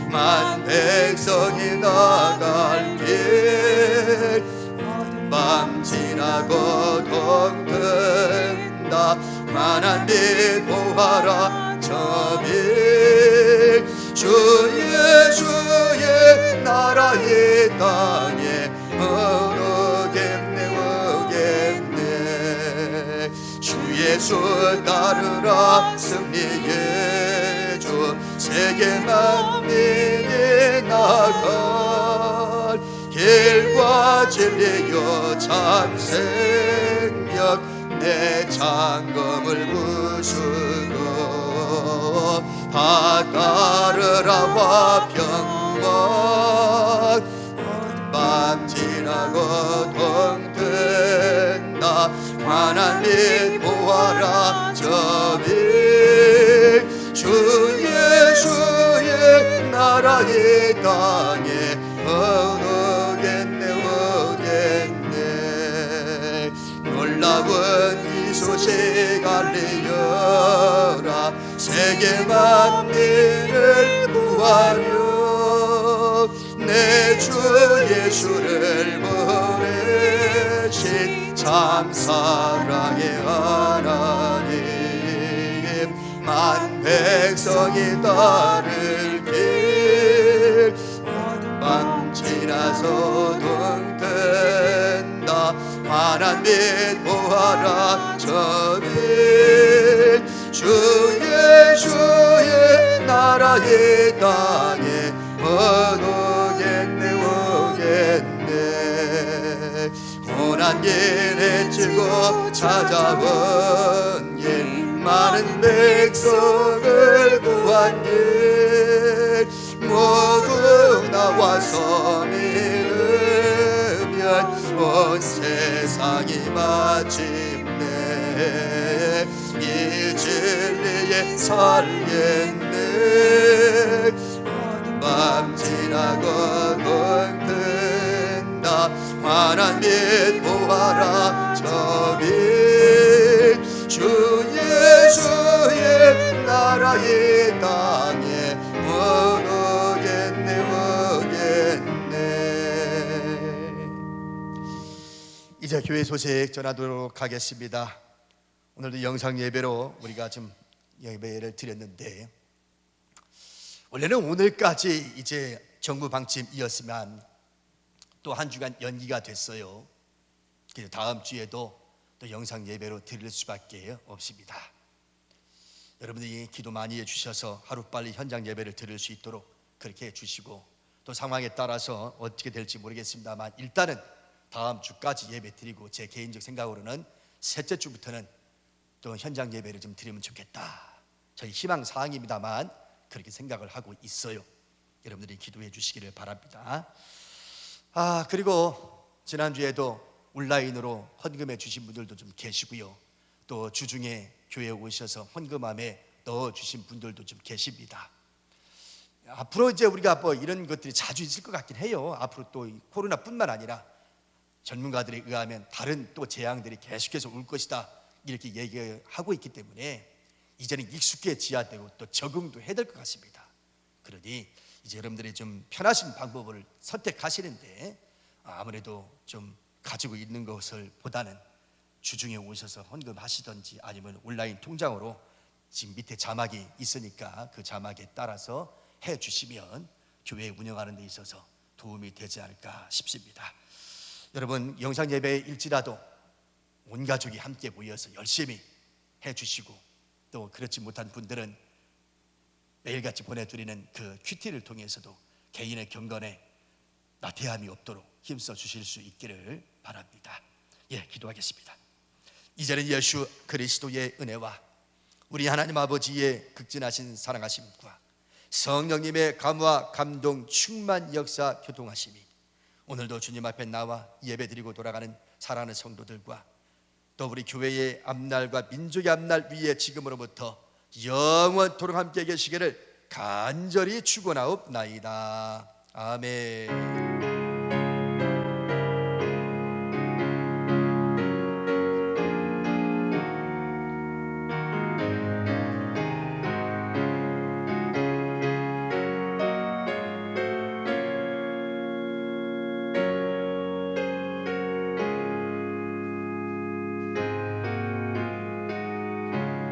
Speaker 1: 만 백성이 나갈 길, 밤 지나고 동든다. 만한 빛 보아라 저빛, 주 예수의 나라 이 땅에 오르겠네 오겠네. 주 예수 따르라 승리의 주, 세계 만민이 나갈 길과 진리여 참 생명, 내 장검을 부수고 바다르라 화평원, 밤 지나고 동든다. 환한 빛 보아라 저빛, 주 예수의 나라 이 땅에 오겠네 오겠네. 놀라운 이 소식 알리여라, 세계 만민을 구하려 내 주 예수를 보내신 참 사랑의 하나님. 백성이 따를 길 밤 지나서 동뜬다 환한 빛 보아라 저빛 주 예수의 나라의 땅에 오겠네 오겠네 고난 길에 지고 찾아온 길 많은 백성을 구한 길 모두 나와서 믿으면 온 세상이 마침내 이 진리에 살겠네 밤 지나고 동뜬다 환한 빛 보아라 저빛 주 예수의 나라의 땅에 오겠네 오겠네. 이제 교회 소식 전하도록 하겠습니다. 오늘도 영상 예배로 우리가 좀 예배를 드렸는데 원래는 오늘까지 이제 정부 방침이었으면 또 한 주간 연기가 됐어요. 그래서 다음 주에도 또 영상 예배로 드릴 수밖에 없습니다. 여러분들이 기도 많이 해주셔서 하루빨리 현장 예배를 드릴 수 있도록 그렇게 해주시고 또 상황에 따라서 어떻게 될지 모르겠습니다만 일단은 다음 주까지 예배 드리고 제 개인적 생각으로는 셋째 주부터는 또 현장 예배를 좀 드리면 좋겠다. 저희 희망 사항입니다만 그렇게 생각을 하고 있어요. 여러분들이 기도해 주시기를 바랍니다. 그리고 지난주에도 온라인으로 헌금해 주신 분들도 좀 계시고요. 또 주중에 교회에 오셔서 헌금함에 넣어 주신 분들도 좀 계십니다. 앞으로 이제 우리가 뭐 이런 것들이 자주 있을 것 같긴 해요. 앞으로 또 코로나뿐만 아니라 전문가들에 의하면 다른 또 재앙들이 계속해서 올 것이다 이렇게 얘기하고 있기 때문에 이제는 익숙해져야 되고 또 적응도 해야 될 것 같습니다. 그러니 이제 여러분들이 좀 편하신 방법을 선택하시는데 아무래도 좀 가지고 있는 것을 보다는 주중에 오셔서 헌금하시든지 아니면 온라인 통장으로 지금 밑에 자막이 있으니까 그 자막에 따라서 해주시면 교회 운영하는 데 있어서 도움이 되지 않을까 싶습니다. 여러분 영상 예배일지라도 온 가족이 함께 모여서 열심히 해주시고 또 그렇지 못한 분들은 매일같이 보내드리는 그 큐티를 통해서도 개인의 경건에 나태함이 없도록 힘써 주실 수 있기를 바랍니다. 기도하겠습니다. 이제는 예수 그리스도의 은혜와 우리 하나님 아버지의 극진하신 사랑하심과 성령님의 감화 감동 충만 역사 교통하심이 오늘도 주님 앞에 나와 예배드리고 돌아가는 사랑하는 성도들과 또 우리 교회의 앞날과 민족의 앞날 위에 지금으로부터 영원토록 함께 계시기를 간절히 축원하옵나이다. 아멘.